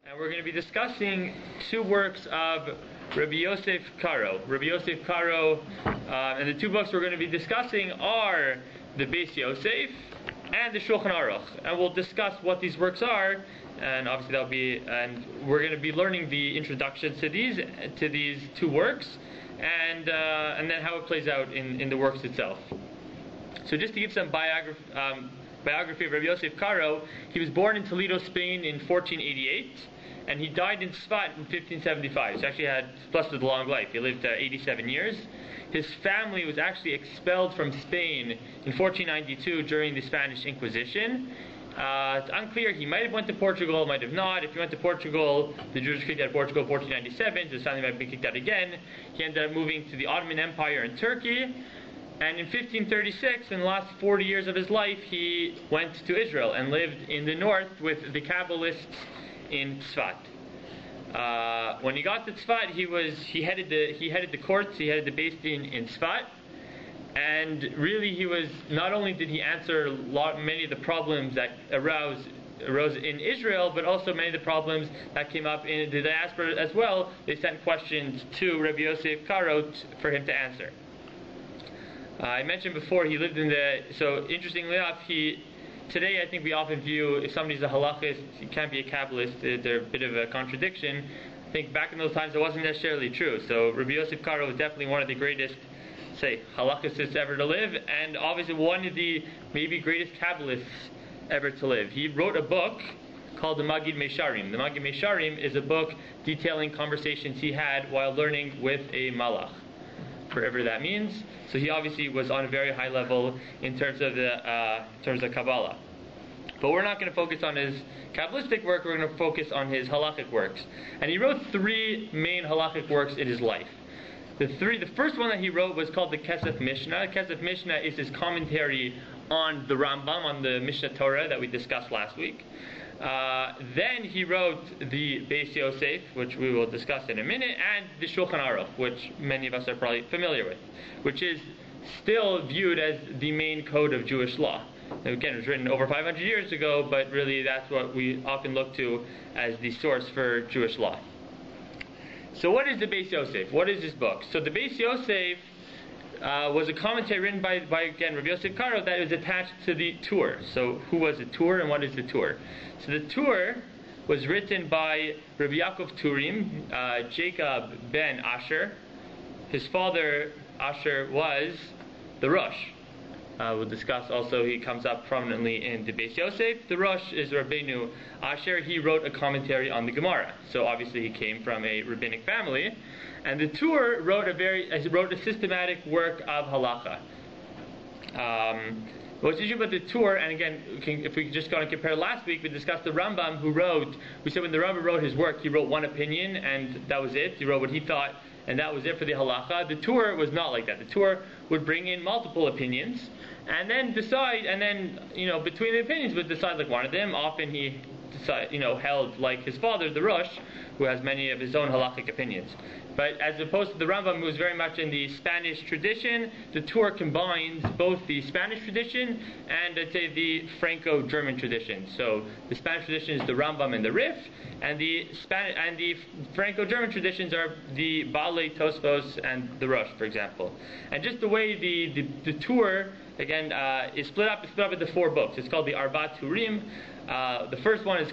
And we're going to be discussing two works of Rav Yosef Karo. Rav Yosef Karo, and the two books we're going to be discussing are the BAYT Yosef and the Shulchan Aruch. And we'll discuss what these works are, and obviously we're going to be learning the introductions to these two works, and then how it plays out in the works itself. So just to give some biography of Rav Yosef Karo, he was born in Toledo, Spain in 1488, and he died in Tzfat in 1575. So actually had blessed with a long life. He lived 87 years. His family was actually expelled from Spain in 1492 during the Spanish Inquisition. It's unclear. He might have went to Portugal, might have not. If he went to Portugal, the Jews kicked out of Portugal in 1497, so his family might have been kicked out again. He ended up moving to the Ottoman Empire in Turkey. And in 1536, in the last 40 years of his life, he went to Israel and lived in the north with the Kabbalists in Tzfat. When he got to Tzfat, he headed the courts, he headed the Beis Din in Tzfat, and really he was, not only did he answer many of the problems that arose in Israel, but also many of the problems that came up in the diaspora as well. They sent questions to Rabbi Yosef Karo for him to answer. I mentioned before he lived so interestingly enough, today I think we often view, if somebody's a halachist, he can't be a Kabbalist, they're a bit of a contradiction. I think back in those times it wasn't necessarily true. So Rabbi Yosef Karo was definitely one of the greatest, halachists ever to live, and obviously one of the maybe greatest Kabbalists ever to live. He wrote a book called the Magid Mesharim. The Magid Mesharim is a book detailing conversations he had while learning with a malach, whatever that means. So he obviously was on a very high level in terms of Kabbalah. But we're not going to focus on his Kabbalistic work, we're going to focus on his halachic works. And he wrote three main halachic works in his life. The first one that he wrote was called the Kesef Mishnah. Kesef Mishnah is his commentary on the Rambam, on the Mishnah Torah that we discussed last week. Then he wrote the BAYT Yosef, which we will discuss in a minute, and the Shulchan Aruch, which many of us are probably familiar with, which is still viewed as the main code of Jewish law. Again, it was written over 500 years ago, but really that's what we often look to as the source for Jewish law. So what is the BAYT Yosef? What is this book? So the BAYT Yosef was a commentary written by again, Rav Yosef Karo that was attached to the Tur. So who was the Tur and what is the Tur? So the Tur was written by Rabbi Yaakov Turim, Jacob ben Asher. His father, Asher, was the Rosh. We'll discuss also, he comes up prominently in the BAYT Yosef. The Rosh is Rabbeinu Asher. He wrote a commentary on the Gemara. So obviously he came from a rabbinic family. And the Tur wrote a systematic work of halacha. What's the issue about the Tur, and again, if we just go and compare last week, we discussed the Rambam we said when the Rambam wrote his work, he wrote one opinion, and that was it. He wrote what he thought, and that was it for the halacha. The Tur was not like that. The Tur would bring in multiple opinions, and then decide, between the opinions would decide like one of them. Often he held like his father, the Rosh, who has many of his own halachic opinions. But as opposed to the Rambam, who was very much in the Spanish tradition, the Tur combines both the Spanish tradition and, I'd say, the Franco-German tradition. So the Spanish tradition is the Rambam and the Rif, and the Franco-German traditions are the BAYT, Tosfos, and the Rosh, for example. And just the way the Tur, again, is split up into four books. It's called the Arba Turim. The first one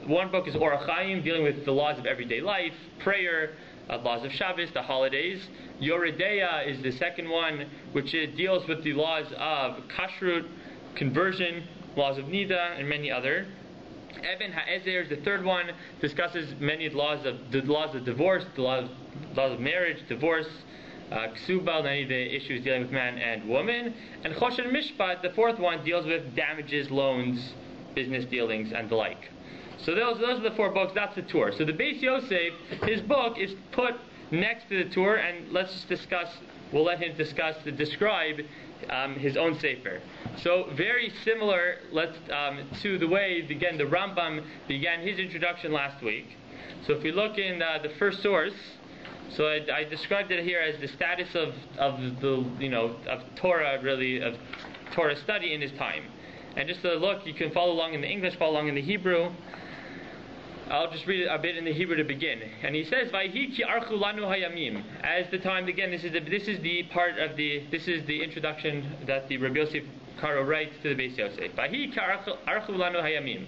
one book is Orach Chaim, dealing with the laws of everyday life, prayer, laws of Shabbos, the holidays. Yoredeya is the second one, which deals with the laws of kashrut, conversion, laws of nida, and many other. Eben Ha'ezer is the third one, discusses many laws of divorce, the laws of marriage, divorce, ksuba, many of the issues dealing with man and woman. And Choshen Mishpat, the fourth one, deals with damages, loans, business dealings, and the like. So those are the four books. That's the Tur. So the BAYT Yosef, his book is put next to the Tur, and we'll let him describe his own sefer. So very similar to the way, again, the Rambam began his introduction last week. So if we look in the first source, so I described it here as the status of Torah, really, of Torah study in his time. And just to look, you can follow along in the English, follow along in the Hebrew. I'll just read a bit in the Hebrew to begin. And he says, "Vayhi ki archu lanu hayamim." As the time again, this is the introduction that the Rav Yosef Karo writes to the Beis Yosef. "Vayhi ki archu lanu hayamim."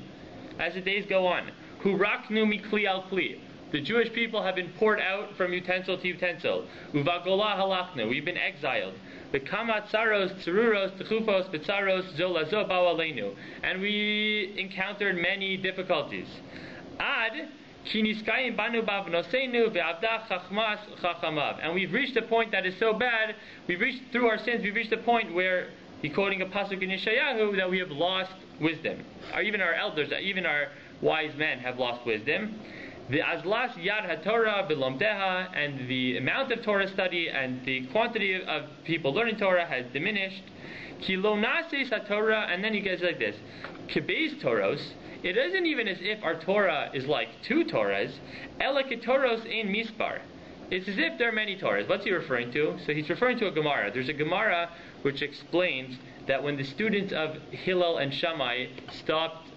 As the days go on, hu raknu mikli al kli. The Jewish people have been poured out from utensil to utensil. Uvagola halachnu. We've been exiled. B'kama tsaros, tsururos, techufos, b'tsaros, zolazo ba'aleinu. And we encountered many difficulties. Ad shiniskayim banu bavnosenu ve'avda chachmas chachamav. And we've reached a point that is so bad. Through our sins, we've reached a point where, he's quoting a pasuk in Yeshayahu, that we have lost wisdom. Or even our elders, even our wise men have lost wisdom. The azlas yad haTorah belomdeha, and the amount of Torah study and the quantity of people learning Torah has diminished. Ki lo nases haTorah, and then he gets like this: Kibeis Toros. It isn't even as if our Torah is like two Torahs. Ela ketoros ein mispar. It's as if there are many Torahs. What's he referring to? So he's referring to a Gemara. There's a Gemara which explains that when the students of Hillel and Shammai stopped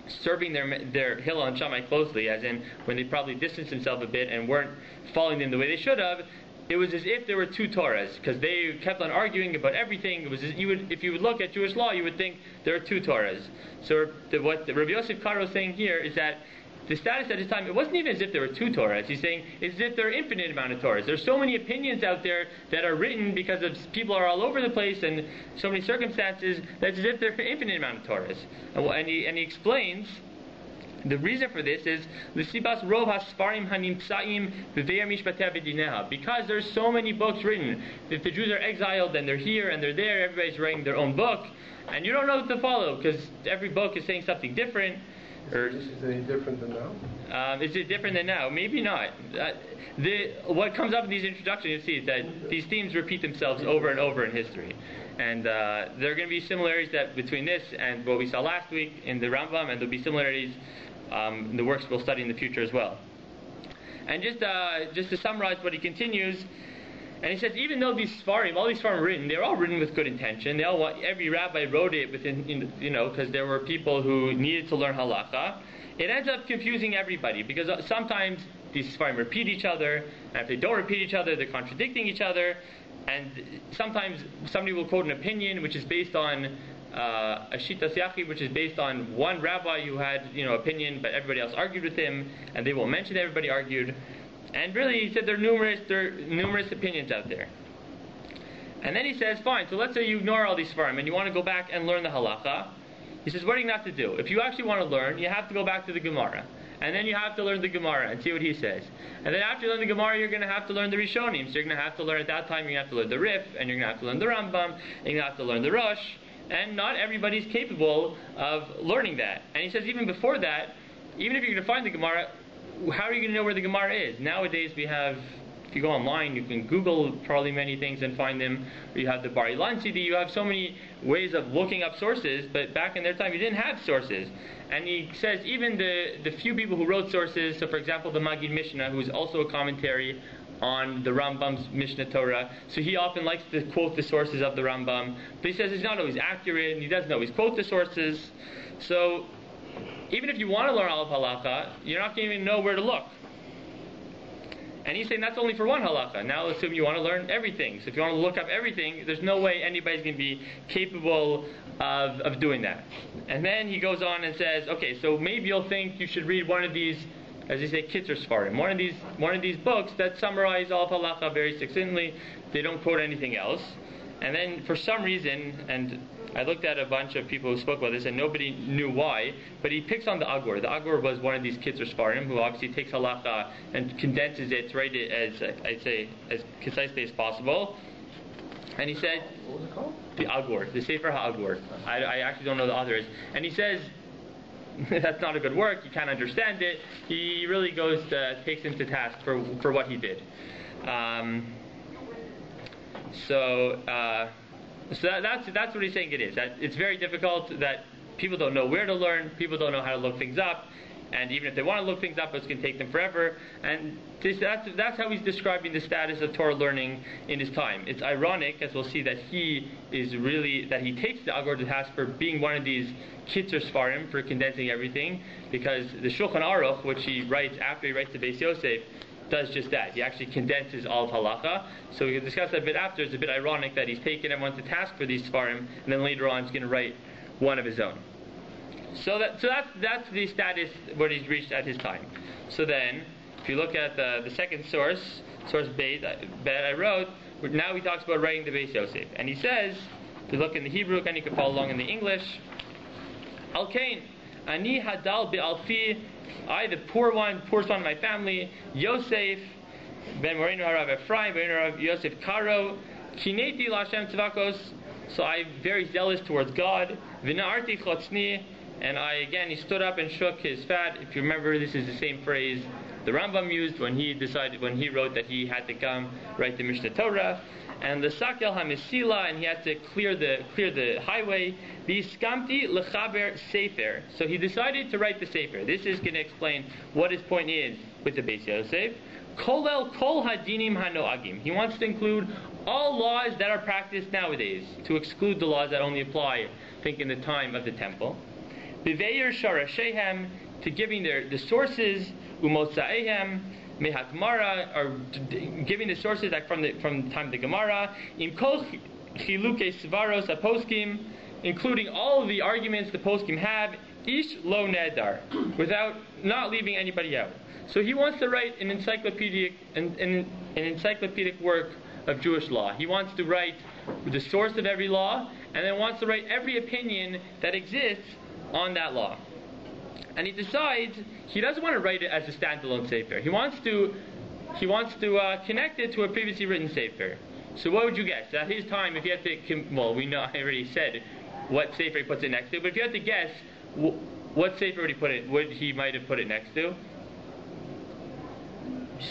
serving their Hillel and Shammai closely, as in when they probably distanced themselves a bit and weren't following them the way they should have, it was as if there were two Torahs, because they kept on arguing about everything. It was if you would look at Jewish law, you would think there are two Torahs. So what the Rav Yosef Karo is saying here is that the status at his time, it wasn't even as if there were two Torahs. He's saying it's as if there are infinite amount of Torahs. There's so many opinions out there that are written because of people are all over the place and so many circumstances, that it's as if there are an infinite amount of Torahs. And he explains the reason for this is l'sibas rov hasfarim hanimtsaim b've'er mishpatei v'dineha. Because there's so many books written. If the Jews are exiled and they're here and they're there, everybody's writing their own book, and you don't know what to follow because every book is saying something different. Is it any different than now? Is it different than now? Maybe not. What comes up in these introductions, you see, is that these themes repeat themselves over and over in history. And there are going to be similarities between this and what we saw last week in the Rambam, and there'll be similarities in the works we'll study in the future as well. And just to summarize what he continues, and he says, even though all these Sfarim are written, they're all written with good intention. Every rabbi wrote it because there were people who needed to learn halacha. It ends up confusing everybody, because sometimes these Sfarim repeat each other, and if they don't repeat each other, they're contradicting each other. And sometimes somebody will quote an opinion which is based on a shitas yachid, which is based on one rabbi who had opinion, but everybody else argued with him, and they won't mention that everybody argued. And really, he said there are numerous opinions out there. And then he says, fine, so let's say you ignore all these Sfarim and you want to go back and learn the halacha. He says, what do you have to do? If you actually want to learn, you have to go back to the Gemara. And then you have to learn the Gemara and see what he says. And then after you learn the Gemara, you're going to have to learn the Rishonim. So you're going to have to learn, at that time, you're going to have to learn the Rif, and you're going to have to learn the Rambam, and you're going to have to learn the Rosh. And not everybody's capable of learning that. And he says, even before that, even if you're going to find the Gemara, how are you going to know where the Gemara is? Nowadays we have, if you go online, you can Google probably many things and find them. You have the Bar Ilan CD, you have so many ways of looking up sources, but back in their time you didn't have sources. And he says even the few people who wrote sources, so for example the Magid Mishnah, who's also a commentary on the Rambam's Mishnah Torah, so he often likes to quote the sources of the Rambam, but he says it's not always accurate, and he doesn't always quote the sources. So even if you want to learn all of halacha, you're not going to even know where to look. And he's saying that's only for one halacha. Now assume you want to learn everything. So if you want to look up everything, there's no way anybody's going to be capable of doing that. And then he goes on and says, okay, so maybe you'll think you should read one of these, as they say, Kitzer Sfarim, one of these books that summarize all of halacha very succinctly. They don't quote anything else. And then for some reason, and I looked at a bunch of people who spoke about this, and nobody knew why, but he picks on the Agur. The Agur was one of these Kitzer Sfarim, who obviously takes halacha and condenses it to write it as, I'd say, as concisely as possible. And he said, what was it called? The Agur, the Sefer HaAgur. I actually don't know the author is. And he says, that's not a good work, you can't understand it. He really takes him to task for what he did. So that's what he's saying it is. That it's very difficult, that people don't know where to learn, people don't know how to look things up, and even if they want to look things up, it's going to take them forever. And that's how he's describing the status of Torah learning in his time. It's ironic, as we'll see, that he takes the Agor to task for being one of these Kitzer Sfarim, for condensing everything, because the Shulchan Aruch, which he writes after he writes the BAYT Yosef, does just that. He actually condenses all of halacha. So we can discuss that a bit after. It's a bit ironic that he's taken everyone to task for these Sfarim, and then later on he's going to write one of his own. So that's the status what he's reached at his time. So then, if you look at the second source BAYT that I wrote, now he talks about writing the BAYT Yosef, and he says, if you look in the Hebrew, and you can follow along in the English, Al Kain, Ani Hadal Be'alfi, I, the poorest one in my family, Yosef, Ben Moreno Rav Ephraim, Ben Rav Yosef Karo, Kineti Lashem Tzvakos, so I'm very zealous towards God, V'na'arti Chotzni, and he stood up and shook his fat. If you remember, this is the same phrase the Rambam used when he wrote that he had to come write the Mishnah Torah, and the Sakel HaMesila, and he had to clear the highway. The Skamti Lechaber Sefer. So he decided to write the Sefer. This is going to explain what his point is with the BAYT Yosef. Kolel Kol Hadinim Hanoagim. He wants to include all laws that are practiced nowadays, to exclude the laws that only apply, I think, in the time of the temple. Biveir Sharashehem, to giving the sources, Umotzaehem, Mehakmara, or giving the sources like from the time of the Gemara, Im Kol Chiluke Svaros Aposkim, including all of the arguments the poskim have, Ish Lo Nedar, without not leaving anybody out. So he wants to write an encyclopedic work of Jewish law. He wants to write the source of every law, and then wants to write every opinion that exists on that law. And he decides he doesn't want to write it as a standalone sefer. He wants to connect it to a previously written sefer. So what would you guess? At his time, if you had to, we know, I already said what sefer he puts it next to, but if you had to guess, what sefer would he might have put it next to?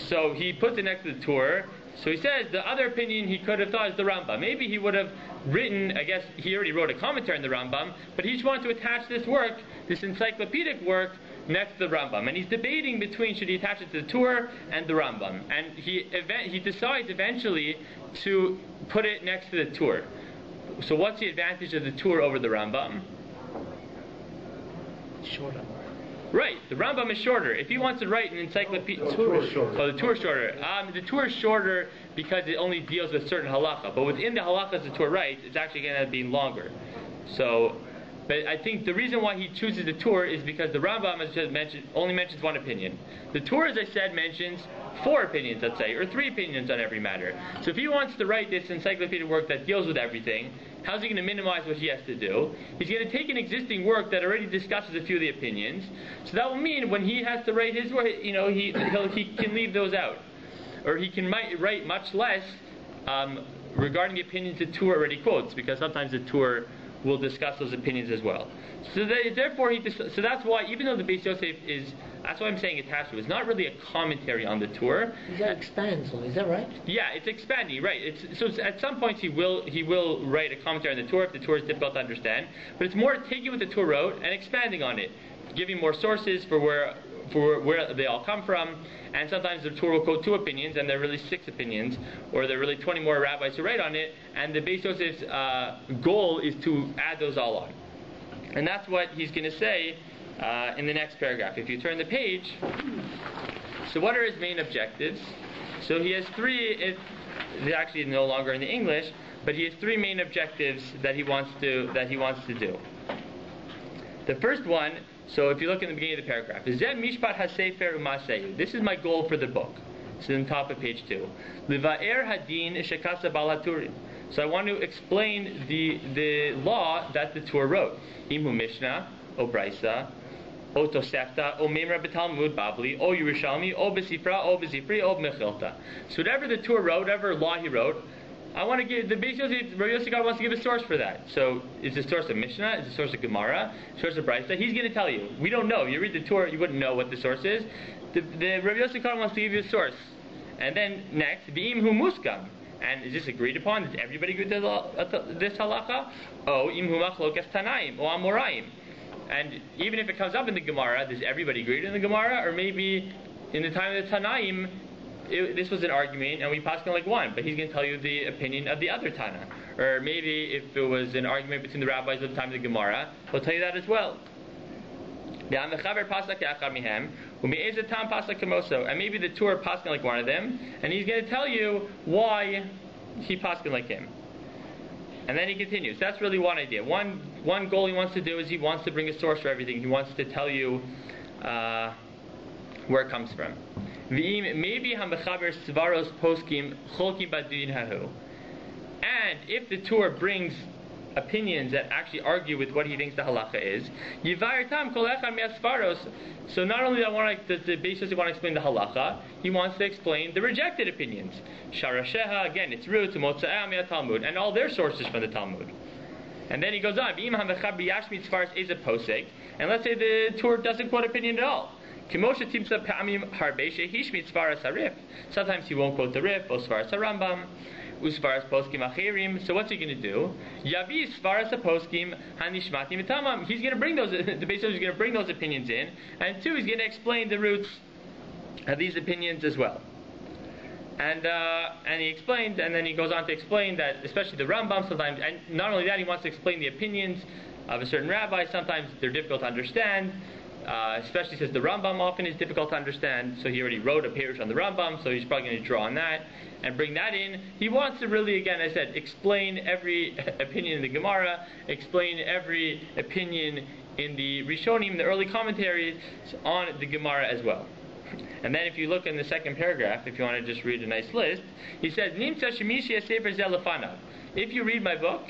So he puts it next to the Torah. So he says the other opinion he could have thought is the Rambam. Maybe he would have written, I guess he already wrote a commentary on the Rambam, but he just wanted to attach this work, this encyclopedic work, next to the Rambam. And he's debating between should he attach it to the Torah and the Rambam. And he decides eventually to put it next to the Torah. So what's the advantage of the Torah over the Rambam? Shorter. Right, the Rambam is shorter. If he wants to write an encyclopedia... The Torah is shorter. Oh, the Torah is shorter. The Torah is shorter because it only deals with certain halacha. But within the halachas the Torah writes, it's actually going to end up being longer. So, but I think the reason why he chooses the Torah is because the Rambam, as I mentioned, only mentions one opinion. The Torah, as I said, mentions 4 opinions, let's say, or 3 opinions on every matter. So if he wants to write this encyclopedic work that deals with everything, how's he going to minimize what he has to do? He's going to take an existing work that already discusses a few of the opinions. So that will mean when he has to write his work, he can leave those out. Or he can write much less regarding the opinions the Torah already quotes, because sometimes the Torah will discuss those opinions as well. So that's why, even though the BAYT Yosef is, that's why I'm saying attached to it, it's not really a commentary on the Torah. That expands on, is that right? Yeah, it's expanding, right. So at some points he will write a commentary on the Torah if the Torah is difficult to understand, but it's more taking what the Torah wrote and expanding on it, giving more sources for where they all come from, and sometimes the Torah will quote 2 opinions, and there are really 6 opinions, or there are really 20 more rabbis who write on it, and the BAYT Yosef's goal is to add those all on. And that's what he's going to say in the next paragraph. If you turn the page, so what are his main objectives? So he has 3, they're actually no longer in the English, but he has 3 main objectives that he wants to do. The first one, so if you look in the beginning of the paragraph, is Zeh Mishpat HaSefer U'Masehu. This is my goal for the book. It's on top of page 2. Liva'er Hadin Shekasa Bal HaTurim. So I want to explain the law that the Torah wrote. Imu Mishnah, O Braisa, O Tosefta, O Memra B'Talmud Babli, O Yerushalmi, O B'Sifra, O B'Zifri, O B'Mechilta. So whatever the Torah wrote, whatever law he wrote, I want to give, the BAYT Yosef, Rav Yosef Karo wants to give a source for that. So is the source of Mishnah, is the source of Gemara, source of Braisa? He's going to tell you. We don't know. You read the Torah, you wouldn't know what the source is. The Rav Yosef Karo wants to give you a source. And then next, V'im hu muskam. And is this agreed upon? Does everybody agree to this halacha? Oh, im hu machlokas tanaim, or amoraim. And even if it comes up in the Gemara, does everybody agree in the Gemara? Or maybe in the time of the Tanaim, this was an argument and we passed on like one, but he's going to tell you the opinion of the other Tana. Or maybe if it was an argument between the rabbis at the time of the Gemara, he'll tell you that as well. And maybe the two are passing like one of them, and he's going to tell you why he passing like him. And then he continues. That's really one idea. One goal he wants to do is he wants to bring a source for everything. He wants to tell you where it comes from. And if the Torah brings opinions that actually argue with what he thinks the halacha is, so not only does the basis want to explain the halacha, he wants to explain the rejected opinions. Sharasheha, again, its roots, Talmud, and all their sources from the Talmud. And then he goes on, and let's say the Torah doesn't quote opinion at all. Sometimes he won't quote the Rif, or Svaras HaRambam, Usvaras Poskim Achirim. So what's he going to do? Yavi Svaras Poskim Hanishmati Mitamam. He's going to bring those. The base is going to bring those opinions in, and two, he's going to explain the roots of these opinions as well. And he explained, and then he goes on to explain that, especially the Rambam sometimes, and not only that, he wants to explain the opinions of a certain rabbi. Sometimes they're difficult to understand. Especially since the Rambam often is difficult to understand, so he already wrote a parish on the Rambam, so he's probably going to draw on that and bring that in. He wants to really, again, as I said, explain every opinion in the Gemara, explain every opinion in the Rishonim, the early commentaries on the Gemara as well. And then if you look in the second paragraph, if you want to just read a nice list, he says, if you read my book,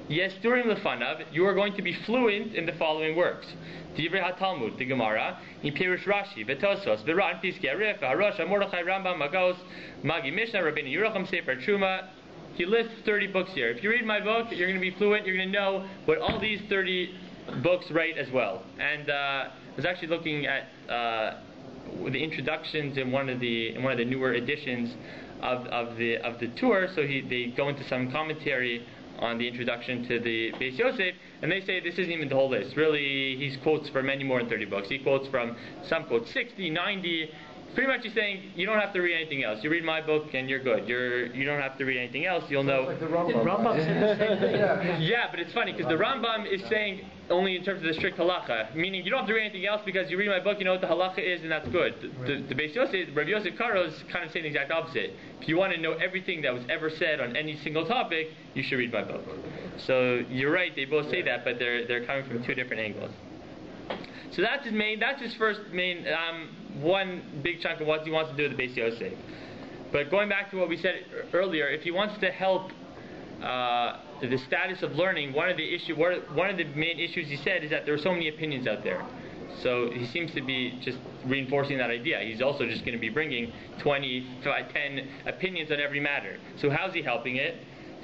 yes, during Lefanav, you are going to be fluent in the following works. Divrei HaTalmud, the Gemara, in Pirush Rashi, Vetosos, Viran, Piskei Arif, Harosh, Mordechai, Rambam, Magos, Magi Mishnah, Rabbeinu Yerucham, Sefer Truma. He lists 30 books here. If you read my book, you're going to be fluent, you're going to know what all these 30 books write as well. And I was actually looking at the introductions in one of the newer editions of the tour, so they go into some commentary on the introduction to the BAYT Yosef, and they say this isn't even the whole list. Really, he quotes from many more than 30 books. He quotes from, some quote 60, 90. Pretty much he's saying, you don't have to read anything else. You read my book and you're good. You don't have to read anything else. You'll know. Like the Rambam. Rambam said the same thing. Yeah, but it's funny because the Rambam is saying only in terms of the strict halacha, meaning you don't have to read anything else because you read my book, you know what the halacha is, and that's good. The BAYT Yosef, Rav Yosef Karo is kind of saying the exact opposite. If you want to know everything that was ever said on any single topic, you should read my book. So you're right, they both say that, but they're coming from two different angles. So that's his main. That's his first main. One big chunk of what he wants to do with the BAYT Yosef. But going back to what we said earlier, if he wants to help the status of learning, one of the main issues he said is that there are so many opinions out there. So he seems to be just reinforcing that idea. He's also just going to be bringing 10 opinions on every matter. So how's he helping it?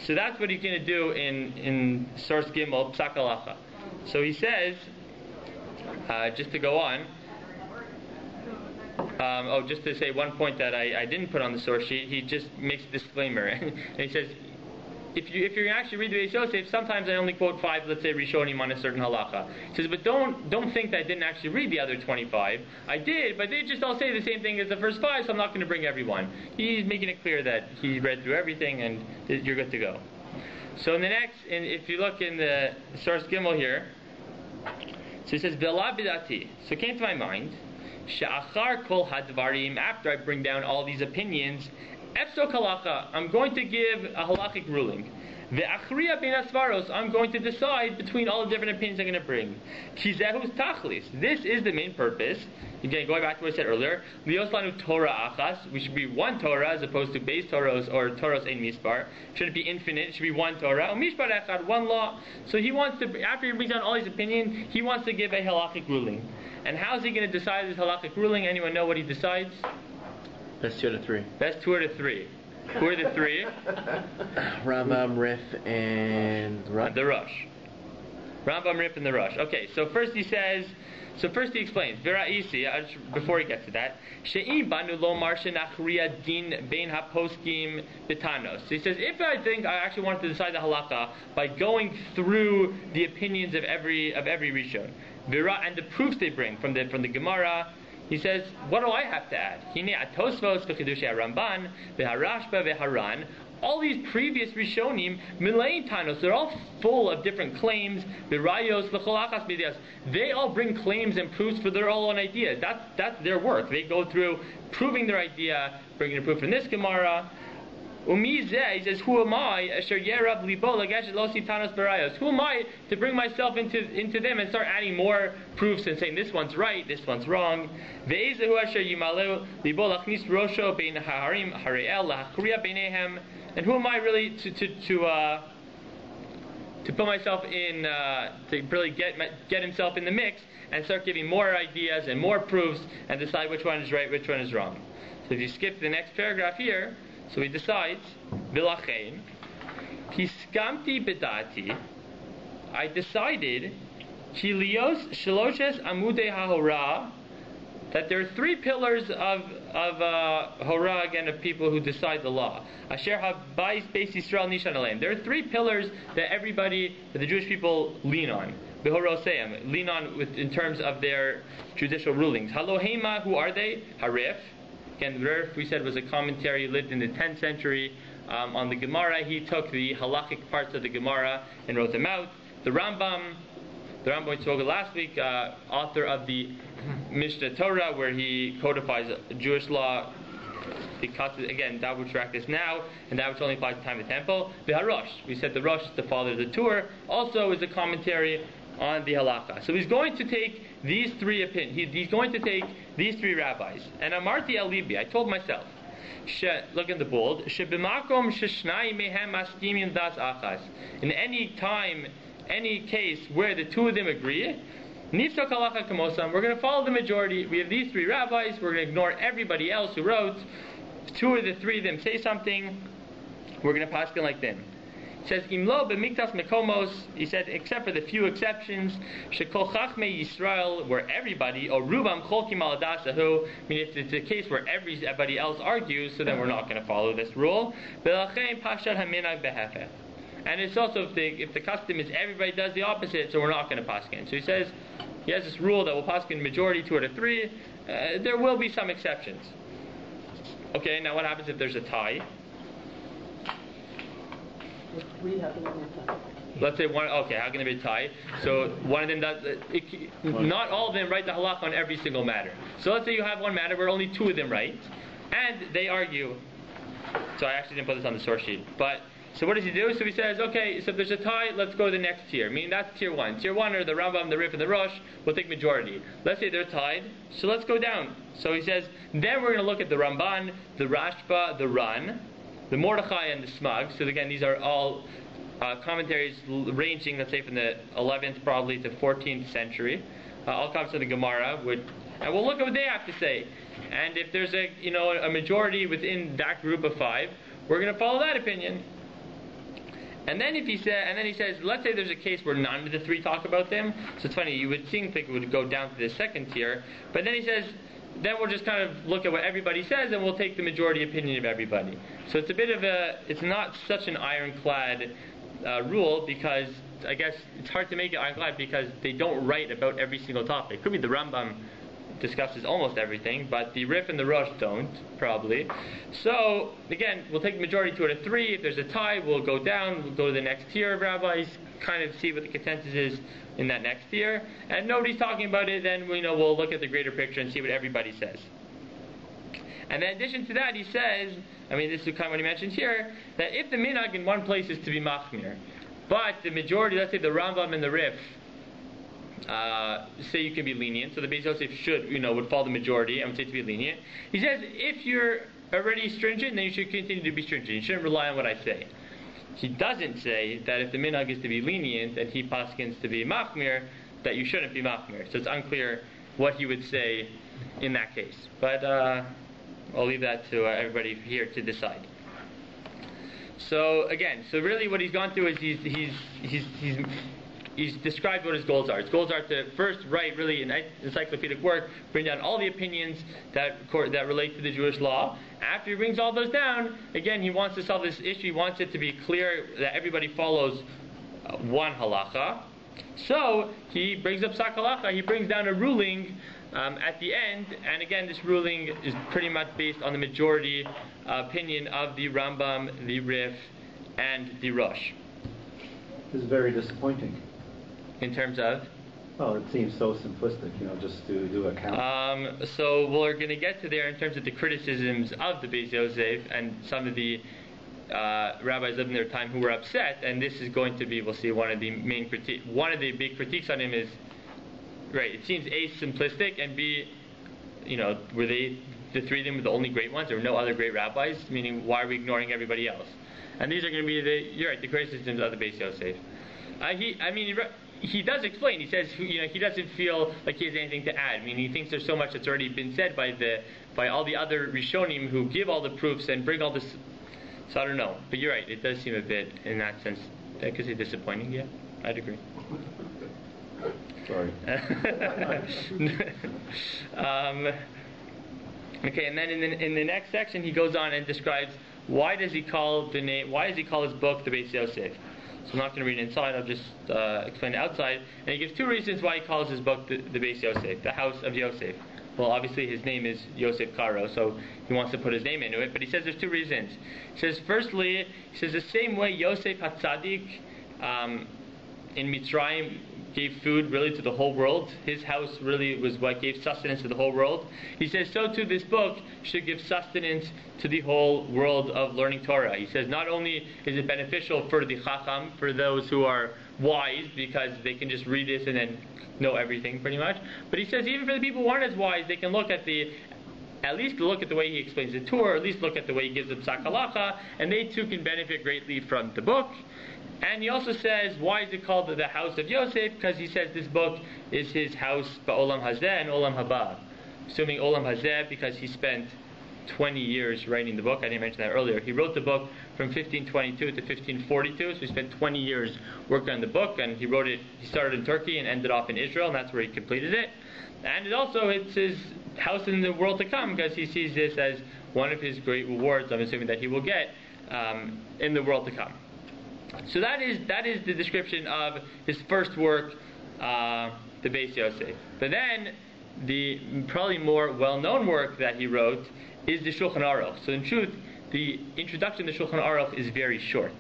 So that's what he's going to do in Source Gimel Psak Halacha. So he says, just to go on. Just to say one point that I didn't put on the source sheet, he just makes a disclaimer. And he says, if you're going to actually read the BAYT Yosef, sometimes I only quote 5, let's say, Rishonim on a certain halacha. He says, but don't think that I didn't actually read the other 25. I did, but they just all say the same thing as the first 5, so I'm not going to bring everyone. He's making it clear that he read through everything and you're good to go. So in the next, if you look in the source Gimel here, so he says, V'la bidati. So it came to my mind, Sha'achar kol hadvarim, after I bring down all these opinions, Efsok halacha, I'm going to give a halachic ruling. Ve'achriya ben asvaros, I'm going to decide between all the different opinions I'm going to bring. Kizehus tachlis, this is the main purpose. Again, going back to what I said earlier, Liyoslanu Torah achas, we should be one Torah as opposed to base Torahs or Torahs ein mispar. Shouldn't be infinite, it should be one Torah. Mishpar echad, one law. So he wants to, after he brings down all his opinions, he wants to give a halachic ruling. And how's he going to decide this halachic ruling? Anyone know what he decides? Best 2 out of 3. Best 2 out of 3. Who are the 3? Rambam, Rif, and Rush. The Rush. Rambam, Rif, and the Rush. Okay, so first he explains, before he gets to that, She'im banu lomar shenachriya din bein haposkim bitanos. So he says, if I think I actually wanted to decide the halakha by going through the opinions of every Rishon, and the proofs they bring from the Gemara. He says, what do I have to add? Hine atosvos v'chidushay Ramban v'harashba v'haran. All these previous Rishonim, Milayin Tanos, they're all full of different claims. V'rayos v'cholachas b'dias. They all bring claims and proofs for their own ideas. That's their work. They go through proving their idea, bringing a proof from this Gemara. He says, who am I? Who am I to bring myself into them and start adding more proofs and saying this one's right, this one's wrong? And who am I really to put myself in, to really get himself in the mix and start giving more ideas and more proofs and decide which one is right, which one is wrong? So if you skip to the next paragraph here, so he decides, Vilachein, Piskamti bedati, I decided, Chilios Shaloshes Amude HaHorah, that there are three pillars of Horah, again, of people who decide the law. Asher HaBayis Beis Yisrael Nishan Aleim. There are three pillars that the Jewish people lean on. Behoroseim, lean on in terms of their judicial rulings. Halohema, who are they? Harif. Again, Rif, we said, was a commentary, lived in the 10th century on the Gemara. He took the halachic parts of the Gemara and wrote them out. The Rambam we spoke last week, author of the Mishnah Torah, where he codifies Jewish law, because, again, that which practice now, and that which only applies to the time of the temple. The Harosh, we said the Rosh, the father of the Tur, also is a commentary on the halakha. So he's going to take these three opinions. He's going to take these three rabbis. And Amarti al Libi, I told myself, look in the bold, in any time, any case where the two of them agree, we're going to follow the majority. We have these three rabbis. We're going to ignore everybody else who wrote. Two of the three of them say something. We're going to pass it like them. He says, Imlo b'miktas mekomos, he said, except for the few exceptions, shekol chachmei Yisrael, where everybody, or rubam cholkim al dasahu, I mean, if it's a case where everybody else argues, so then we're not going to follow this rule. V'lachein pashad haminag behefeh. And it's also, if the custom is everybody does the opposite, so we're not going to pass in. So he says, he has this rule that will pass in majority 2 out of 3. There will be some exceptions. Okay, now what happens if there's a tie? Let's say one. Okay, how can there be a tie? So one of them does. Not all of them write the halakha on every single matter. So let's say you have one matter where only 2 of them write, and they argue. So I actually didn't put this on the source sheet, but. So what does he do? So he says, okay, so if there's a tie, let's go to the next tier. Meaning that's tier 1. Tier 1 are the Rambam, the Rif, and the Rosh. We'll take majority. Let's say they're tied, so let's go down. So he says, then we're going to look at the Ramban, the Rashba, the Ran, the Mordechai, and the Smug. So again, these are all commentaries ranging, let's say, from the 11th probably to 14th century. All comes from the Gemara, and we'll look at what they have to say. And if there's a majority within that group of 5, we're going to follow that opinion. And then he says, let's say there's a case where none of the 3 talk about them. So it's funny, you would think it would go down to the 2nd tier. But then he says, then we'll just kind of look at what everybody says, and we'll take the majority opinion of everybody. So it's a bit of it's not such an ironclad rule, because I guess it's hard to make it ironclad because they don't write about every single topic. It could be the Rambam discusses almost everything, but the Rif and the Rosh don't, probably. So, again, we'll take the majority 2 out of 3. If there's a tie, we'll go down, we'll go to the next tier of rabbis, kind of see what the consensus is in that next tier. And nobody's talking about it, then we'll look at the greater picture and see what everybody says. And in addition to that, he says, this is kind of what he mentions here, that if the minhag in one place is to be machmir, but the majority, let's say the Rambam and the Rif, say you can be lenient, so the Beis Yosef would follow the majority and would say to be lenient. He says, if you're already stringent, then you should continue to be stringent. You shouldn't rely on what I say. He doesn't say that if the minhag is to be lenient and he paskins to be machmir, that you shouldn't be machmir. So it's unclear what he would say in that case. But I'll leave that to everybody here to decide. So again, really what he's gone through is he's described what his goals are. His goals are to first write really an encyclopedic work, bring down all the opinions that relate to the Jewish law. After he brings all those down, again, he wants to solve this issue. He wants it to be clear that everybody follows one halacha, So he brings up Sakalacha, he brings down a ruling at the end, and again this ruling is pretty much based on the majority opinion of the Rambam, the Rif, and the Rosh. This is very disappointing. In terms of? Well, it seems so simplistic, just to do a count. So we're going to get to there in terms of the criticisms of the BAYT Yosef and some of the rabbis living in their time who were upset, and this is going to be, we'll see, one of the big critiques on him is, right, it seems A, simplistic, and B, were they, the three of them were the only great ones? There were no other great rabbis, meaning why are we ignoring everybody else? And these are going to be the criticisms of the BAYT Yosef. He does explain. He says, he doesn't feel like he has anything to add. I mean, he thinks there's so much that's already been said by all the other Rishonim who give all the proofs and bring all this. So I don't know, but you're right. It does seem a bit, in that sense, I could say disappointing. Yeah, I'd agree. Sorry. Okay, and then in the next section he goes on and describes why does he call his book the BAYT Yosef. So I'm not going to read it inside, I'll just explain it outside. And he gives two reasons why he calls his book the BAYT Yosef, the house of Yosef. Well, obviously his name is Yosef Karo, so he wants to put his name into it, but he says there's two reasons. He says, firstly, the same way Yosef HaTzadik in Mitzrayim gave food really to the whole world, his house really was what gave sustenance to the whole world. He says, so too this book should give sustenance to the whole world of learning Torah. He says, not only is it beneficial for the Chacham, for those who are wise, because they can just read this and then know everything pretty much, but he says even for the people who aren't as wise, they can at least look at the way he explains the Torah, or at least look at the way he gives them Sakalacha, and they too can benefit greatly from the book. And he also says, why is it called the house of Yosef? Because he says this book is his house Ba'olam Hazeh and Olam Haba. Assuming Olam Hazeh because he spent 20 years writing the book. I didn't mention that earlier. He wrote the book from 1522 to 1542, so he spent 20 years working on the book, and he started in Turkey and ended off in Israel, and that's where he completed it. And it's his house in the world to come, because he sees this as one of his great rewards, I'm assuming, that he will get in the world to come. So that is the description of his first work, the BAYT Yosef. But then the probably more well-known work that he wrote is the Shulchan Aruch. So in truth, the introduction to the Shulchan Aruch is very short,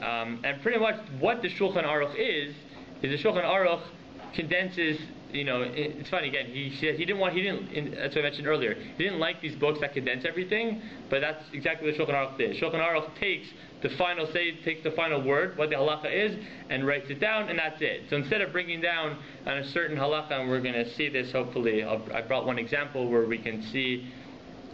and pretty much what the Shulchan Aruch is the Shulchan Aruch condenses. It's funny again. He said that's what I mentioned earlier. He didn't like these books that condense everything, but that's exactly what Shulchan Aruch did. Shulchan Aruch takes the final word, what the halacha is, and writes it down, and that's it. So instead of bringing down on a certain halacha, and we're going to see this hopefully, I brought one example where we can see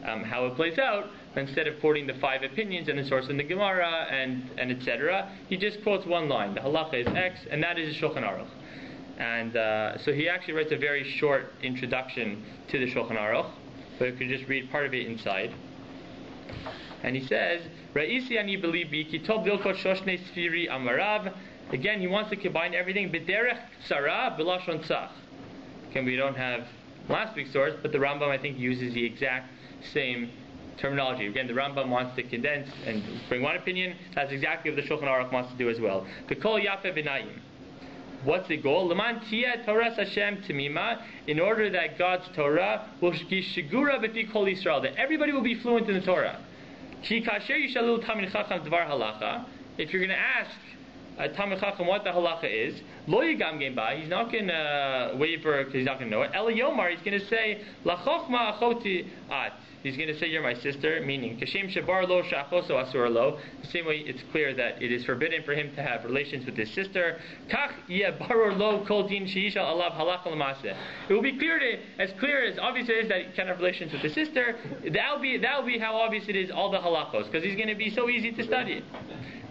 how it plays out. Instead of quoting the 5 opinions and the source in the Gemara and etc., he just quotes one line. The halacha is X, and that is Shulchan Aruch. And so he actually writes a very short introduction to the Shulchan Aruch, but you could just read part of it inside. And he says, Ra'isi ani belibi kitov dilkot shoshne sfiri amarav. Again, he wants to combine everything. B'derech tzara b'lashon tzach. Okay, we don't have last week's source, but the Rambam, I think, uses the exact same terminology. Again, the Rambam wants to condense and bring one opinion. That's exactly what the Shulchan Aruch wants to do as well. K'kol yafe v'nayim. What's the goal? L'man tiyeh Torah Hashem timima, in order that God's Torah will be shigura b'fi kol Yisrael, that everybody will be fluent in the Torah. Ki kasher yishalu tamid chacham dvar halacha. If you're going to ask a tamid chacham what the halacha is, lo yigam gem ba, he's not going to waver because he's not going to know it. El yomar, he's going to say la chochma achoti at. He's going to say, you're my sister, meaning, Kashem Shabar Lo Shachoso Asur Lo. The same way it's clear that it is forbidden for him to have relations with his sister. Kach Baror Lo Kol Din Sheisha Alav Halach L'Maseh. It will be as clear as obvious it is that he can have relations with his sister. That'll be how obvious it is, all the halachos, because he's going to be so easy to study.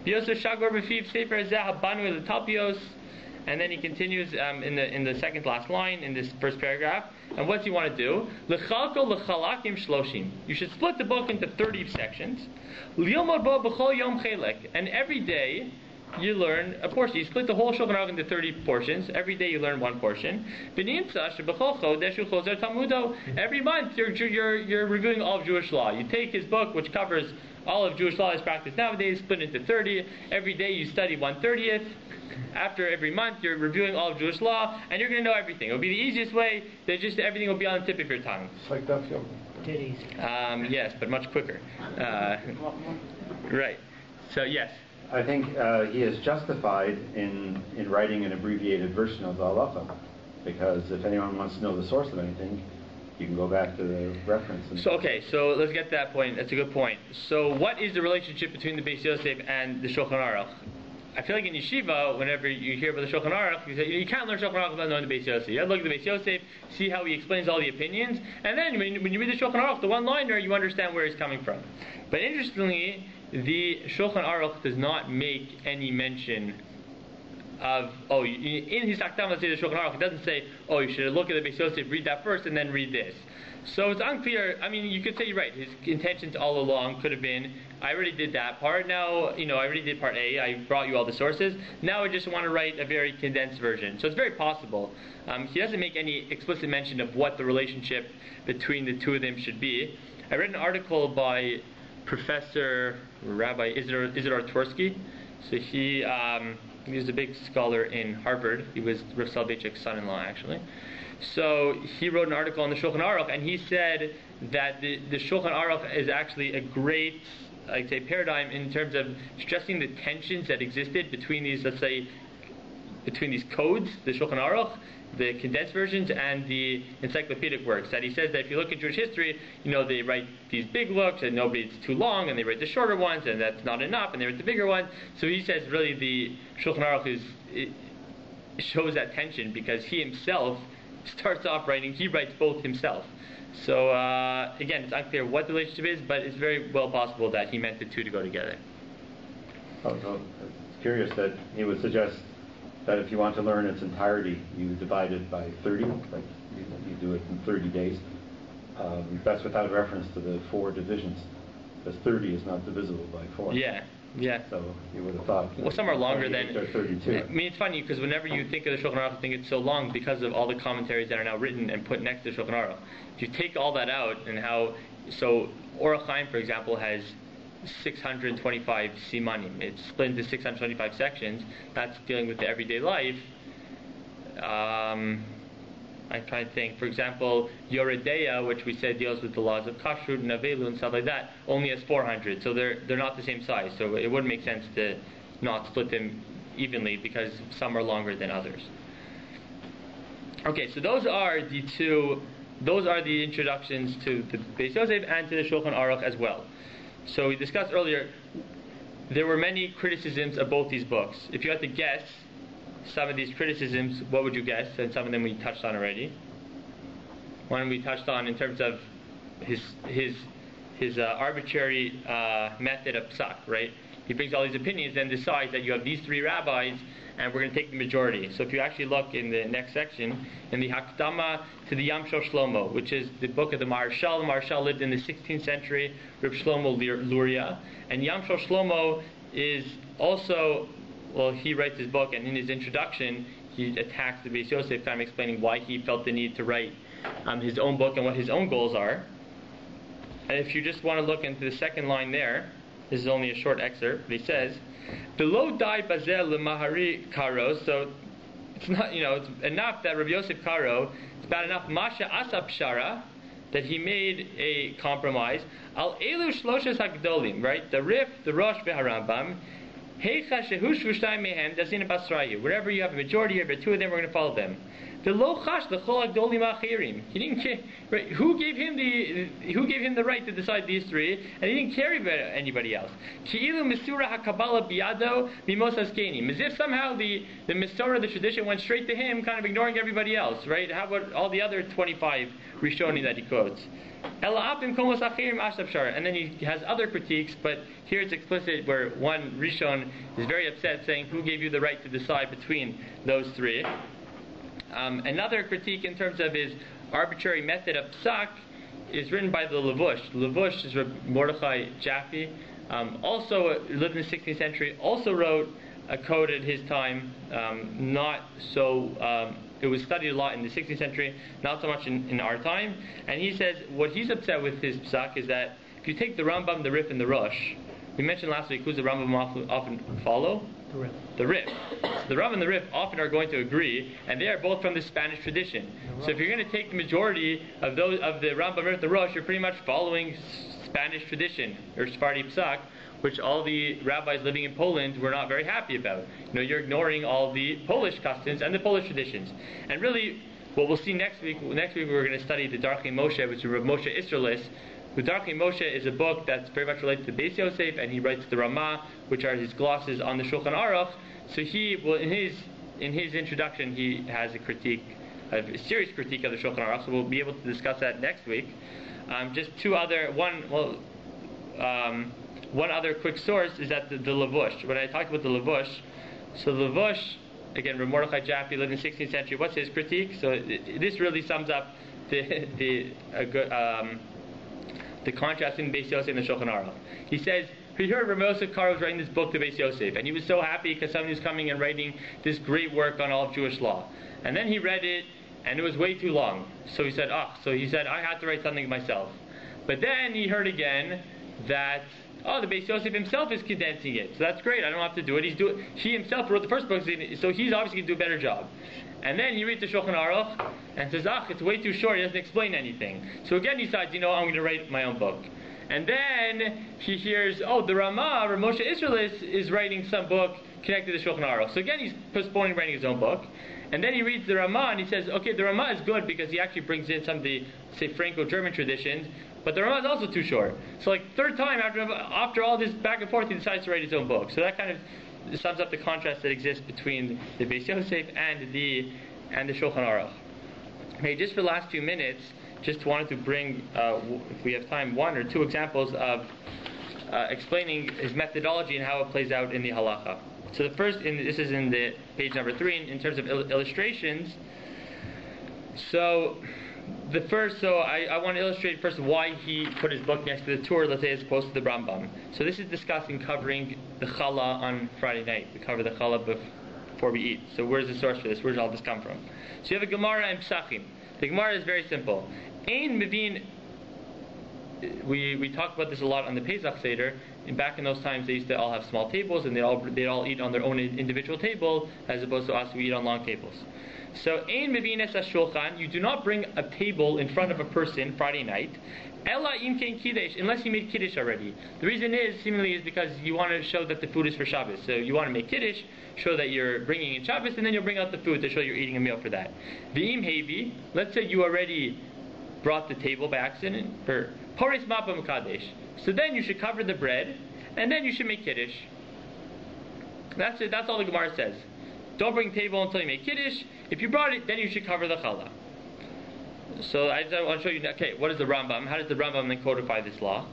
Yosef Shagor B'Fiv Sefer Zeh Habanu L'Talpios. And then he continues in the second last line in this first paragraph. And what's he want to do? L'chalko l'chalakim shloshim. You should split the book into 30 sections. L'yomod bo b'chol yom chelek. And every day you learn a portion. You split the whole Shulchan Aruch into 30 portions. Every day you learn one portion. Every month you're reviewing all of Jewish law. You take his book, which covers all of Jewish law as practiced nowadays, split it into 30. Every day you study 1/30th. After every month you're reviewing all of Jewish law, and you're going to know everything. It'll be the easiest way that just everything will be on the tip of your tongue. It's like Daf Yomi. Dead easy. Yes, but much quicker. Right. So yes. I think he is justified in writing an abbreviated version of the halacha, because if anyone wants to know the source of anything, you can go back to the reference. So let's get to that point. That's a good point. So what is the relationship between the BAYT Yosef and the Shulchan Aruch? I feel like in yeshiva, whenever you hear about the Shulchan Aruch, you say you can't learn Shulchan Aruch without knowing the BAYT Yosef. You have to look at the BAYT Yosef, see how he explains all the opinions, and then when you read the Shulchan Aruch, the one-liner, you understand where he's coming from. But interestingly, the Shulchan Aruch does not make any mention of, in his Akdama, say the Shulchan Aruch, it doesn't say, you should look at the BAYT Yosef, read that first, and then read this. So it's unclear. I mean, you could say you're right. His intentions all along could have been, I already did that part. Now, I already did part A. I brought you all the sources. Now I just want to write a very condensed version. So it's very possible. He doesn't make any explicit mention of what the relationship between the two of them should be. I read an article by Professor Rabbi Isidore Tversky. So he was a big scholar in Harvard. He was Rav Soloveitchik's son-in-law, actually. So he wrote an article on the Shulchan Aruch, and he said that the Shulchan Aruch is actually a great, I'd say, paradigm in terms of stressing the tensions that existed between these, let's say, between these codes, the Shulchan Aruch, the condensed versions, and the encyclopedic works. That he says that if you look at Jewish history, they write these big books, and it's too long, and they write the shorter ones, and that's not enough, and they write the bigger ones. So he says really the Shulchan Aruch shows that tension because he himself starts off writing, he writes both himself. So again, it's unclear what the relationship is, but it's very well possible that he meant the two to go together. It's curious that he would suggest that if you want to learn its entirety, you divide it by 30, like you do it in 30 days. That's without reference to the 4 divisions, because 30 is not divisible by 4. Yeah. So you would have thought. Well, some are longer than 32. I mean, it's funny because whenever you think of the Shulchan Aruch, you think it's so long because of all the commentaries that are now written and put next to the Shulchan Aruch. If you take all that out and Orach Chaim, for example, has 625 simanim. It's split into 625 sections. That's dealing with the everyday life. I'm trying to think. For example, Yoredeya, which we said deals with the laws of kashrut and avelu and stuff like that, only has 400. So they're not the same size. So it wouldn't make sense to not split them evenly because some are longer than others. Okay, so those are the introductions to the BAYT Yosef and to the Shulchan Aruch as well. So we discussed earlier, there were many criticisms of both these books. If you had to guess some of these criticisms, what would you guess? And some of them we touched on already. One we touched on in terms of his arbitrary method of psak, right? He brings all these opinions and decides that you have these 3 rabbis and we're going to take the majority. So if you actually look in the next section, in the Hakdama to the Yam Shel Shlomo, which is the book of the Maharshal lived in the 16th century, Reb Shlomo Luria, and Yam Shel Shlomo is also, he writes his book, and in his introduction, he attacks the BAYT Yosef, kind of explaining why he felt the need to write his own book and what his own goals are. And if you just want to look into the second line there, this is only a short excerpt, but he says, "Below dai bazel lemahari karo." So it's not, it's enough that Rav Yosef Karo. It's bad enough masha asap shara that he made a compromise. Al elu shloshes hagdolim, right? The Rif, the Rosh, v'Harambam. Heicha shehush v'shtayim mehem dazina basrayu. Wherever you have a majority, you have 2 of them, we're going to follow them. The lo chash l'chol hagdolim achirim. He didn't care. Right? Who gave him the right to decide these 3? And he didn't care about anybody else. Ki'ilu misura hakabala biyado mimos askenim. As if somehow the misura, the tradition, went straight to him, kind of ignoring everybody else. Right? How about all the other 25 Rishonim that he quotes? And then he has other critiques, but here it's explicit where one Rishon is very upset, saying, who gave you the right to decide between those 3? Another critique in terms of his arbitrary method of psak is written by the Levush. Levush is Mordechai Jaffe, also lived in the 16th century, also wrote a code at his time, not so. It was studied a lot in the 16th century, not so much in our time. And he says what he's upset with his psak is that if you take the Rambam, the Rif, and the Rosh, we mentioned last week who's the Rambam often follow? The Rif. The Rif. So the Rambam and the Rif often are going to agree, and they are both from the Spanish tradition. So if you're going to take the majority of those of the Rambam, Rif, the Rosh, you're pretty much following Spanish tradition or Sephardi psak, which all the rabbis living in Poland were not very happy about. You're ignoring all the Polish customs and the Polish traditions. And really, what we'll see next week we're going to study the Darkei Moshe, which is Rav Moshe Isserlis. The Darkei Moshe is a book that's very much related to BAYT Yosef, and he writes the Ramah, which are his glosses on the Shulchan Aruch. So he will, in his introduction, he has a serious critique of the Shulchan Aruch. So we'll be able to discuss that next week. Just one other quick source is that the Levush. When I talked about the Levush, so Levush, again, Rav Mordechai Jaffe lived in the 16th century. What's his critique? So this really sums up the contrast in BAYT Yosef and the Shulchan Aruch. He says, he heard Rav Yosef Karo was writing this book to BAYT Yosef, and he was so happy because somebody was coming and writing this great work on all of Jewish law. And then he read it, and it was way too long. So he said, I had to write something myself. But then he heard again that the BAYT Yosef himself is condensing it. So that's great. I don't have to do it. He himself wrote the first book, so he's obviously going to do a better job. And then he reads the Shulchan Aruch and says, it's way too short. He doesn't explain anything. So again he decides, I'm going to write my own book. And then he hears, the Ramah, Rav Moshe Isserlis, is writing some book connected to the Shulchan Aruch. So again he's postponing writing his own book. And then he reads the Ramah and he says, the Ramah is good because he actually brings in some of the, say, Franco-German traditions. But the Ramah is also too short. So third time after all this back and forth, he decides to write his own book. So that kind of sums up the contrast that exists between the BAYT Yosef and the Shulchan Aruch. Okay, just for the last few minutes, just wanted to bring, if we have time, one or two examples of explaining his methodology and how it plays out in the halacha. So the first, this is in the page number 3, in terms of illustrations. So the first, I want to illustrate first why he put his book next to the Torah, let's say, as opposed to the Rambam. So this is discussing covering the challah on Friday night. We cover the challah before we eat. So where's the source for this? Where does all this come from? So you have a Gemara and Psachim. The Gemara is very simple. Ein mevin. We talked about this a lot on the Pesach Seder. And back in those times, they used to all have small tables, and they'd all eat on their own individual table, as opposed to us who eat on long tables. So, ein mevines shulchan, you do not bring a table in front of a person Friday night, ella im kein kiddush, unless you made kiddush already. The reason is, seemingly, is because you want to show that the food is for Shabbos. So you want to make kiddush, show that you're bringing in Shabbos, and then you'll bring out the food to show you're eating a meal for that. V'im hevi, let's say you already brought the table by accident, or pores mapa mekadesh. So then you should cover the bread, and then you should make kiddush. That's it. That's all the Gemara says. Don't bring table until you make kiddush. If you brought it, then you should cover the challah. So I want to show you. Okay, what is the Rambam? How does the Rambam then codify this law?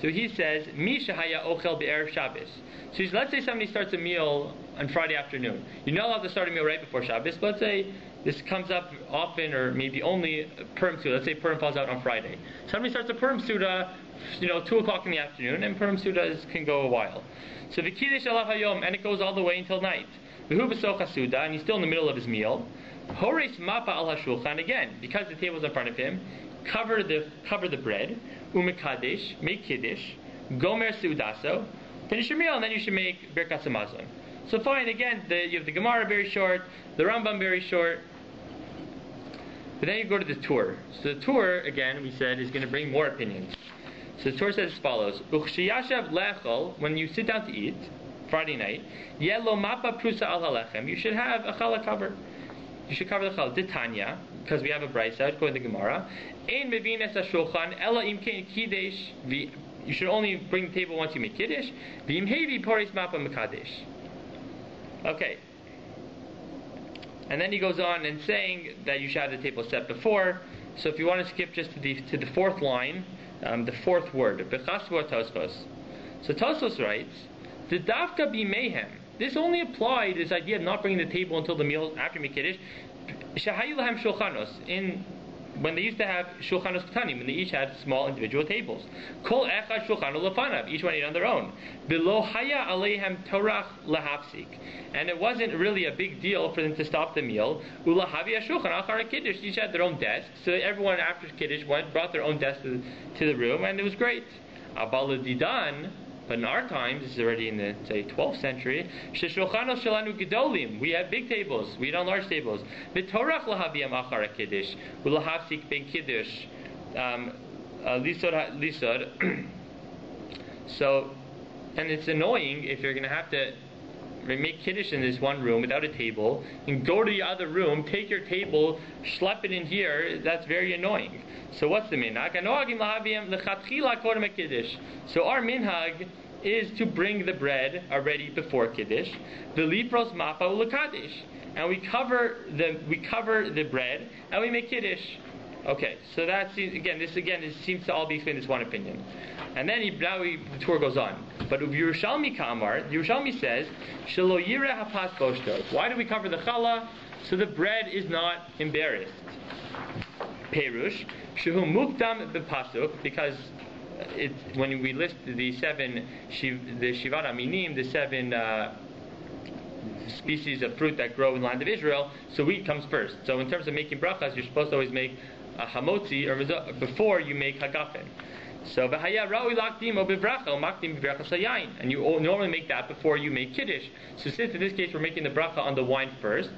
So he says, Mi shehaya ochel be'erev Shabbos. So let's say somebody starts a meal on Friday afternoon. You're not allowed to start a meal right before Shabbos, but let's say this comes up often, or maybe only Purim Suda. Let's say Purim falls out on Friday. Somebody starts a Purim Suda, 2 o'clock in the afternoon, and Purim Sudas can go a while. So the Kiddush alav hayom, and it goes all the way until night. V'hu b'soch hasuda, and he's still in the middle of his meal. Hores mapa al hashulchan, again, because the table's in front of him, cover the bread, umekadesh, make kiddush, gomer seudaso, finish your meal, and then you should make birkat hamazon. So fine, again, you have the Gemara very short, the Rambam very short, but then you go to the Tur. So the Tur, again, we said, is going to bring more opinions. So the Torah says as follows: Uchshiyashav lechol, when you sit down to eat, Friday night, yelo mapa prusa al halechem, you should have a challah cover. You should cover the challah. Titania, because we have a brayso according to the Gemara. Ein mevin es hashulchan ela im kein kiddush. You should only bring the table once you make kiddush. V'im hevi poris mapa mekadesh. Okay. And then he goes on and saying that you should have the table set before. So if you want to skip just to the fourth line, the fourth word, Bechasvu Tosfos. So Tosfos writes, the dafka be mayhem. This only applied, this idea of not bringing the table until the meal after Mikiddush, Shahayu lahem shulchanos. In when they used to have shulchanos ketanim, when they each had small individual tables. Kol echad shulchanu lefanav, each one ate on their own. Below haya aleihem torach lahapsik, and it wasn't really a big deal for them to stop the meal. Ulahavi shulchan achar kiddush, each had their own desk, so everyone after kiddush brought their own desk to the room, and it was great. Abaladidan. But in our times, this is already in the, say, 12th century, Sheshulchanos shelanu gedolim, we have big tables, we eat on large tables. V'torach lahaviyam achar kiddush, u'lahafsik ben kiddush, lisod. So, and it's annoying if you're going to have to make kiddush in this one room without a table, and go to the other room, take your table, schlep it in here. That's very annoying. So what's the minhag? So our minhag is to bring the bread already before kiddush, the lipros mapa ulakadish, and we cover the bread and we make kiddush. Okay, so that's this seems to all be in this one opinion. And then the tour goes on. But Yerushalmi Kamar, Yerushalmi says, Shelo yireh hapas boshtos. Why do we cover the challah? So the bread is not embarrassed. Perush, shehu mukdam b'pasuk, because when we list the seven minim, the seven species of fruit that grow in the land of Israel, so wheat comes first. So in terms of making brachas, you're supposed to always make a hamotzi or before you make hagafen. So and you normally make that before you make kiddush. So since in this case we're making the bracha on the wine first,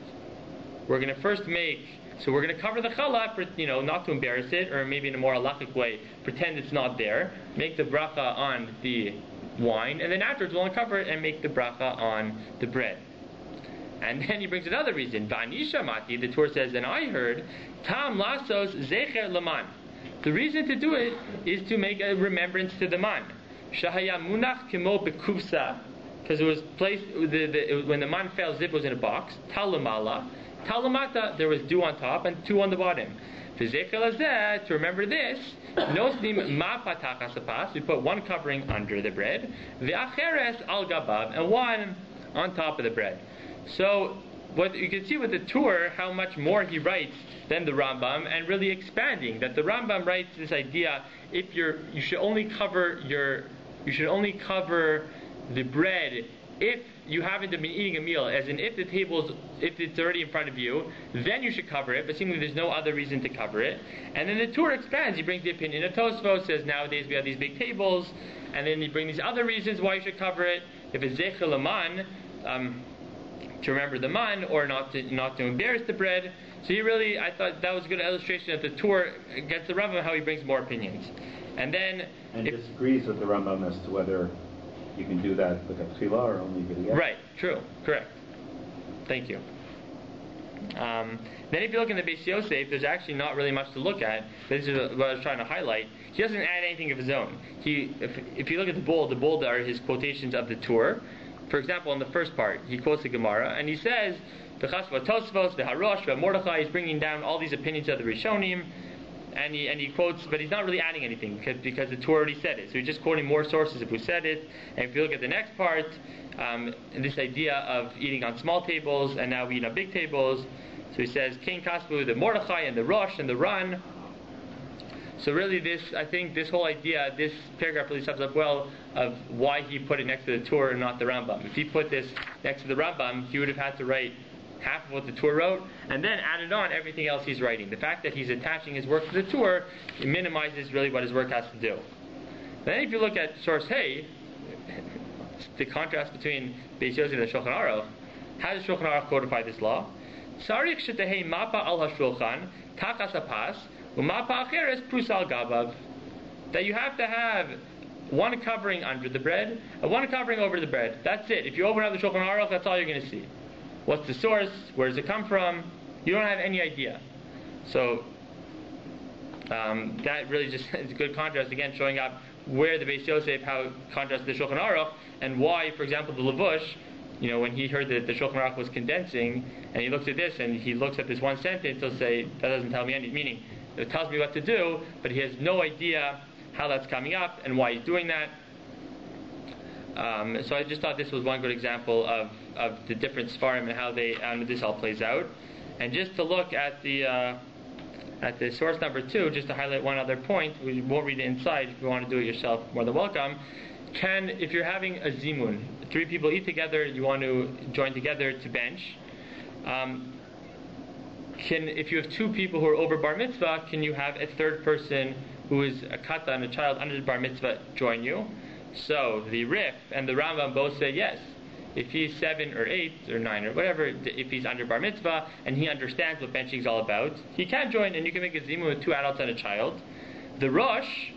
we're going to first we're going to cover the challah, not to embarrass it, or maybe in a more halachic way, pretend it's not there. Make the bracha on the wine, and then afterwards we'll uncover it and make the bracha on the bread. And then he brings another reason. Va'anisha mati, the Torah says, and I heard, tam lasos zecher laman. The reason to do it is to make a remembrance to the man. Shahaya munach kimo bekuvsa, because it was placed when the man fell, zip was in a box. Talamala, talamata, there was dew on top and 2 on the bottom. To remember this, nosnim ma patachas apas, we put one covering under the bread, ve'acheres al gabav, and one on top of the bread. So what you can see with the tour, how much more he writes than the Rambam, and really expanding that the Rambam writes this idea: you should only cover the bread if you haven't been eating a meal, as in if it's already in front of you, then you should cover it, but seemingly there's no other reason to cover it. And then the tour expands. He brings the opinion of Tosfos, says nowadays we have these big tables, and then he brings these other reasons why you should cover it. If it's Zecher Laman, to remember the man, or not to embarrass the bread. So I thought that was a good illustration of the tour against the Rambam, how he brings more opinions. And then disagrees with the Rambam as to whether you can do that with a tefillah or only b'diyah. Right, true, correct. Thank you. Then if you look in the BAYT Yosef, there's actually not really much to look at. This is what I was trying to highlight. He doesn't add anything of his own. If you look at the bold are his quotations of the tour. For example, in the first part, he quotes the Gemara, and he says, "V'chasva Tosfos, v'harosh, v'mordechai." He's bringing down all these opinions of the Rishonim, and he quotes, but he's not really adding anything because the Torah already said it. So he's just quoting more sources of who said it. And if you look at the next part, this idea of eating on small tables, and now we eat on big tables. So he says, "Kain kasvu, the Mordechai and the Rosh and the Ran." So really I think this whole idea, this paragraph really sums up well of why he put it next to the Torah and not the Rambam. If he put this next to the Rambam, he would have had to write half of what the Torah wrote, and then added on everything else he's writing. The fact that he's attaching his work to the Torah, it minimizes really what his work has to do. Then if you look at source Hey, the contrast between BAYT Yosef and the Shulchan Aruch, how does Shulchan Aruch codify this law? Sarich shetehei mapa al hashulchan, tachas apas, umapa acheres prus al gabav. That you have to have one covering under the bread, and one covering over the bread. That's it. If you open up the Shulchan Aruch, that's all you're going to see. What's the source? Where does it come from? You don't have any idea. So that really just is a good contrast, again, showing up where the BAYT Yosef, how it contrasts the Shulchan Aruch, and why, for example, the Levush, when he heard that the Shulchan Aruch was condensing, and he looks at this, and he looks at this one sentence, he'll say, that doesn't tell me any meaning. It tells me what to do, but he has no idea how that's coming up and why he's doing that. So I just thought this was one good example of the different Sfarim and how this all plays out. And just to look at the at the source number 2, just to highlight one other point, we won't read it inside. If you want to do it yourself, more than welcome. If you're having a zimun, 3 people eat together, you want to join together to bench. If you have 2 people who are over bar mitzvah, can you have a third person who is a katan, a child under the bar mitzvah, join you? So the Rif and the Rambam both say yes. If he's 7 or 8 or 9 or whatever, if he's under bar mitzvah and he understands what benching is all about, he can join, and you can make a zimun with 2 adults and a child. The Rosh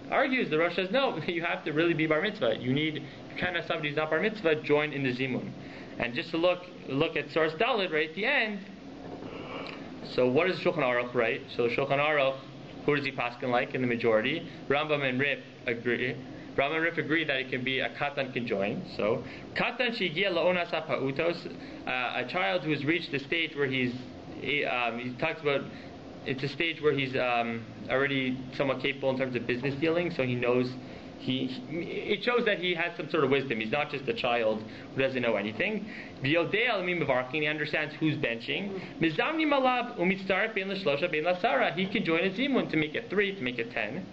argues, the Rosh says no, you have to really be bar mitzvah. You can't have somebody who's not bar mitzvah join in the zimun. And just to look at source Dalet right at the end. So what is Shulchan Aruch, right? So Shulchan Aruch, who does he paskin like in the majority? Rambam and Rif agree. Rambam and Rif agree that it can be a katan can join. So katan shigia laonas ha'pa'utos, a child who has reached the stage where he talks about it's a stage where he's already somewhat capable in terms of business dealing. So he knows it shows that he has some sort of wisdom. He's not just a child who doesn't know anything. He understands who's benching. He can join a zimun to make it 3, to make it 10.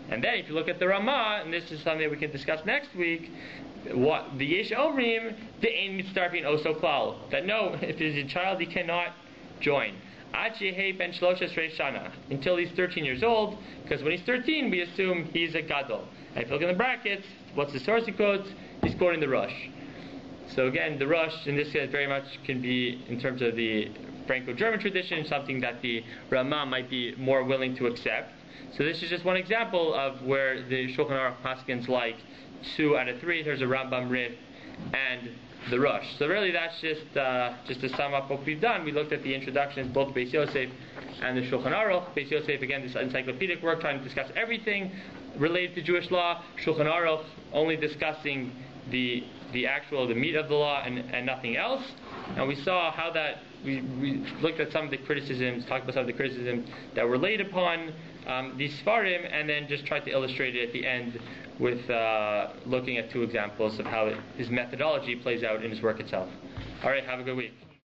And then if you look at the Ramah, and this is something we can discuss next week, what the Yesh Omrim, the Ein Mitzarfin Oso Klal, that no, if there's a child, he cannot join. Until he's 13 years old, because when he's 13, we assume he's a gadol. And if you look in the brackets, what's the source he quotes? He's quoting the Rosh. So again, the Rosh in this case very much can be, in terms of the Franco-German tradition, something that the Ramah might be more willing to accept. So this is just one example of where the Shulchan Aruch paskins like 2 out of 3. There's a Rambam Rif and the Rosh. So really that's just to sum up what we've done. We looked at the introductions, both BAYT Yosef and the Shulchan Aruch. BAYT Yosef, again, this encyclopedic work trying to discuss everything related to Jewish law. Shulchan Aruch only discussing the meat of the law and nothing else. And we saw how that we looked at some of the criticisms, talked about some of the criticisms that were laid upon these Sfarim, and then just tried to illustrate it at the end with looking at 2 examples of how his methodology plays out in his work itself. All right, have a good week.